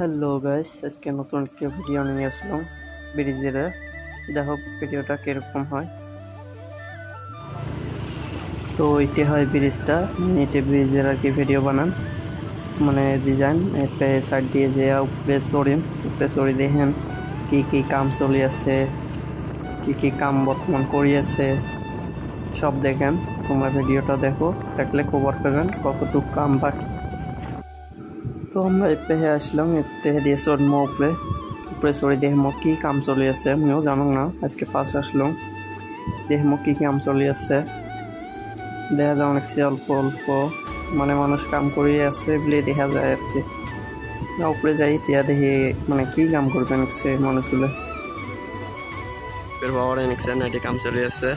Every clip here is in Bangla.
হ্যালো গাইস, আজকে নতুন একটা ভিডিও নিয়ে আসলাম ব্রিজের। দেখো ভিডিওটা কিরকম হয়। তো এইটা হয় ব্রিজটা, এটা ব্রিজের আর কি ভিডিও বানান মানে ডিজাইন। একটা সাইড দিয়ে যে উপরে চড়ি দেখেন কি কি কাম চলি আছে, কি কি কাম বর্তমান করি আছে সব দেখেন। তোমরা ভিডিওটা দেখো, দেখলে খবর পাবেন কতটুকু কাম বাকি। তো আমরা এপে আসলাম, এতে দিয়ে চড়মো উপরে চড়ি দেখমো কি কাম চলি আছে। আমিও জানো না, আজকে পাশ আসলাম, দেখমো কি কাম চলি আছে। দেখা যায় অনেক অল্প অল্প মানে মানুষ কাম করিয়ে আছে বলে দেখা যায় আর কি। উপরে যাই তিয়া দেখি মানে কি কাম করবে নিচ্ছে মানুষগুলো। পাওয়ার নিচ্ছে না, এটি কাম চলি আছে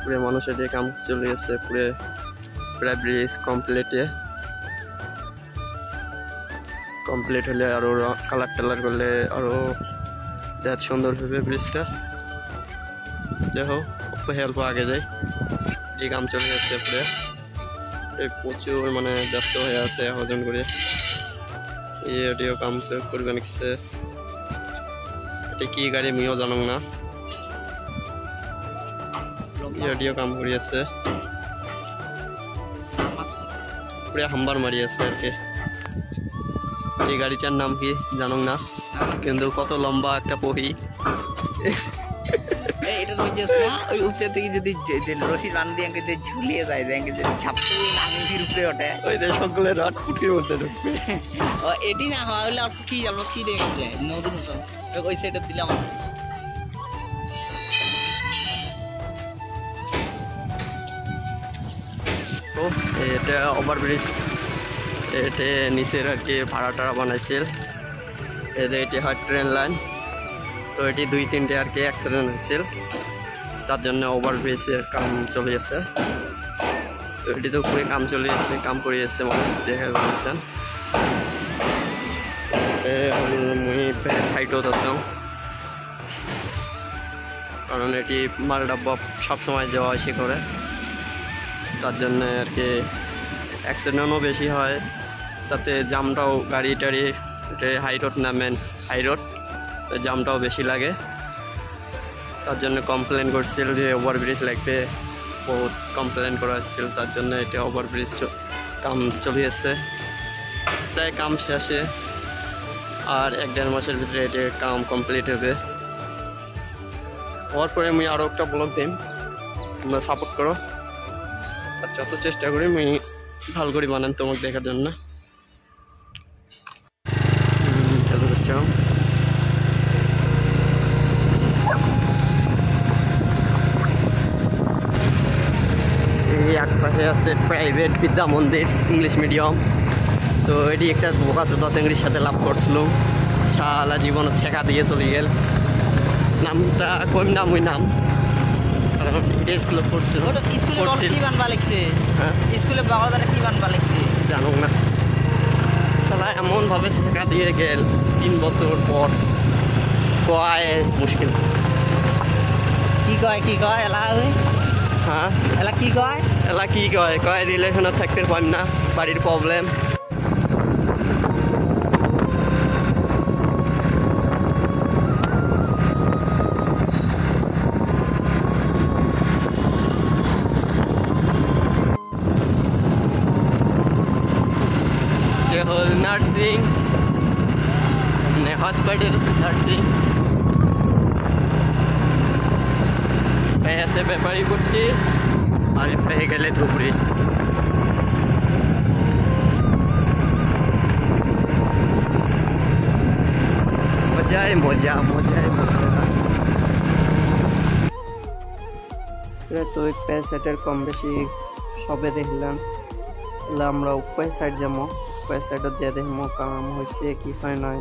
পুরো মানুষের দিয়ে কাম চলি আছে পুরো প্রায় ব্রিজ কমপ্লিট হলে আরো কালার টালার করলে আরো দেখ সুন্দর হবে ব্রিজটা। দেখো হেল্প আগে যাই, এই কাম চলে যাচ্ছে পুরো প্রচুর মানে ব্যস্ত হয়ে আছে আয়োজন করে। এটিও কাম করবে নিচ্ছে, এটা কি গাড়ি আমিও জানো না। এটিও কাম করি আছে পুরো হাম্বার মারি আছে আর কি। এই গাড়িটার নাম কি জানো না, কিন্তু কত লম্বা একটা পহি। এটা বুঝছিস না, ওই উপরে থেকে যদি রশি রান দিয়ে যে ঝুলিয়ে যায় যে ছাপতে নামির উপরে ওঠে, ওই যে সকলে রাত ফুটির মধ্যে ঢুকবে। এটি না হওয়া হলে আর কি জানবো কি দেখে যায় নদীর মতন ওই সাইডে দিলাম। ও এটা ওভারব্রিজ, এটা নিচের আর কি ভাড়া টাড়া বানাইছিল। এটি হয় ট্রেন লাইন, তো এটি 2-3টে আর কি অ্যাক্সিডেন্ট হয়েছিল, তার জন্য ওভারব্রিজের কাম চলে আছে। তো এটি তো পুরো কাম চলে আছে, কাম করে যাচ্ছে মানুষ দেখা বলছেন। মুই সাইডত আসাম, কারণ এটি মাল ডাব্বা সবসময় যাওয়া আসি করে, তার জন্য আর কি অ্যাক্সিডেন্টও বেশি হয়। তাতে জামটাও গাড়ি টাড়ি হাই রোড নামেন, হাই রোড জামটাও বেশি লাগে। তার জন্য কমপ্লেন করছিল যে ওভারব্রিজ লাগবে, বহুত কমপ্লেন করা হচ্ছিল, তার জন্য এটা ওভারব্রিজ কাম চলে আসছে। প্রায় কাম শেষে আর 1-1.5 মাসের ভিতরে এটা কাম কমপ্লিট হবে। হওয়ার পরে আমি আরও একটা ব্লগ দিন, তোমরা সাপোর্ট করো। আর যত চেষ্টা করি আমি ভালো করে বানান তোমাকে দেখার জন্য। চলে যাচ্ছিলাম এই একপাশে আছে প্রাইভেট বিদ্যা মন্দির ইংলিশ মিডিয়াম। তো এটি একটা বোকা চোদা চিংড়ির সাথে লাভ করছিলাম, সারা জীবন ছেঁকা দিয়ে চলে গেল। নামটা কম নাম ওই নাম, কারণ এটা স্কুলে পড়ছিল। কি বানবা লিখছে? হ্যাঁ স্কুলে বাগাদারে কি বানবা লিখছে জানো না, তারা এমনভাবে ছেঁকা দিয়ে গেল 3 বছর পর। কয় মুশকিল কি কয় এলা হ্যাঁ এলা কি কয় এলা কি কয় রিলেশনত থাকতে পারি না, বাড়ির প্রবলেম। হল নার্সিং হসপিটাল নার্সিং আছে ব্যাপারী করতে, আর পেয়ে গেলে ধুবড়ি। মজায় মজা তো প্যাসেটের কম বেশি সবে দেখলাম। আমরা উপায় সাইড যাবো, উপায় সাইডত যে দেখবো কাম হয়েছে কি হয় নাই,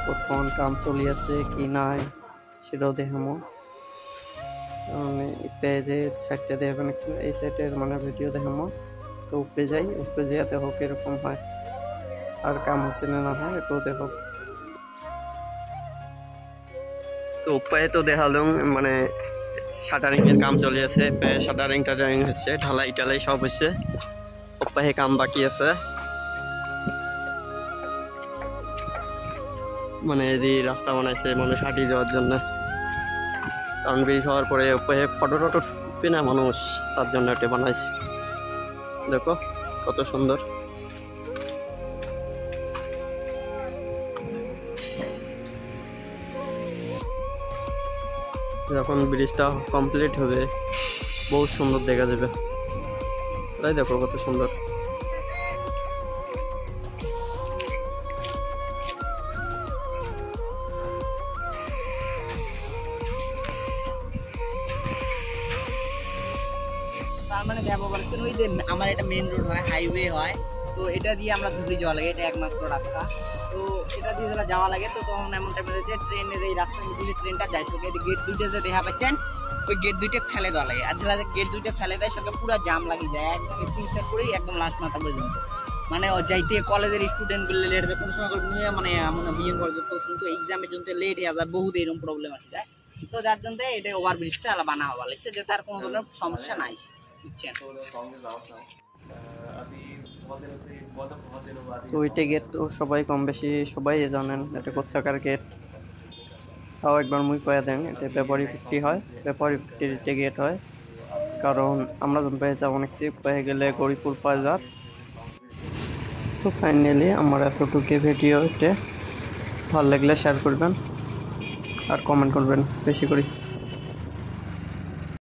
বর্তমান কাম চলি আছে কি নাই সেটাও দেখাবো। যে সাইডটা দেখবেন এই সাইডের মানে ভিডিও দেখাবো। তো উপরে যাই, উপরে যেয়ে দেখো কিরকম হয় আর কাম হচ্ছে না হয় এটাও দেখো। তো উপায় তো দেখালাম, মানে শাটারিং এর কাম চলে আছে, শাটারিং টাটারিং হচ্ছে, ঢালাই টালাই সব হচ্ছে, উপায় কাম বাকি আছে। মানে এই রাস্তা বানাইছে মানুষ হাঁটিয়ে যাওয়ার জন্য, কারণ ব্রিজ হওয়ার পরে ফটো টটো উঠবে না মানুষ, তার জন্য এটা বানাইছে। দেখো কত সুন্দর। যখন ব্রিজটা কমপ্লিট হবে বহুত সুন্দর দেখা যাবে, তাই দেখো কত সুন্দর। তার মানে দেখো বলছেন ওই যে আমার এটা মেইন রোড হয়, হাইওয়ে হয়, তো এটা দিয়ে আমরা ধুবড়ি যাওয়া লাগে, এটা একমাত্র রাস্তা। তো এটা দিয়ে যারা যাওয়া লাগে, তো তখন এমন টাইমে যে ট্রেনের এই রাস্তার মধ্যে ট্রেনটা যায়, তো গেট দুইটা যে দেখা পাইছেন ওই গেট দুইটা ফেলে দেওয়া লাগে। আর যারা গেট দুইটা ফেলে দেয় সঙ্গে পুরো জাম লাগি যায় একদম স্টার্ট করেই একদম লাস্ট মাথা পর্যন্ত। মানে যাইতে কলেজের স্টুডেন্টগুলো লেট হয়, কোনো সময় নিয়ে মানে মনে বিএন পর্যন্ত কিন্তু এক্সামের জন্য লেট হয়ে যায়, বহুত এরকম প্রবলেম আসে যায়। তো যার জন্য এটা ওভারব্রিজটা বানা হওয়া লাগছে, যে তার কোনো ধরনের সমস্যা নাই, বুঝছেন। তো ওইটা গেট তো সবাই কম বেশি সবাই জানেন এটা কোথাকার গেট। তাও একবার মুই কয়ে দেন, এটা পেপারি 50 হয়, পেপারি 50 গেট হয়, কারণ আমরা যখন পেয়ে যাবো অনেক চিপ পেয়ে গেলে গরিপুর বাজার। তো ফাইনালি আমার এতটুকু ভিডিও, এটা ভালো লাগলে শেয়ার করবেন আর কমেন্ট করবেন বেশি করে।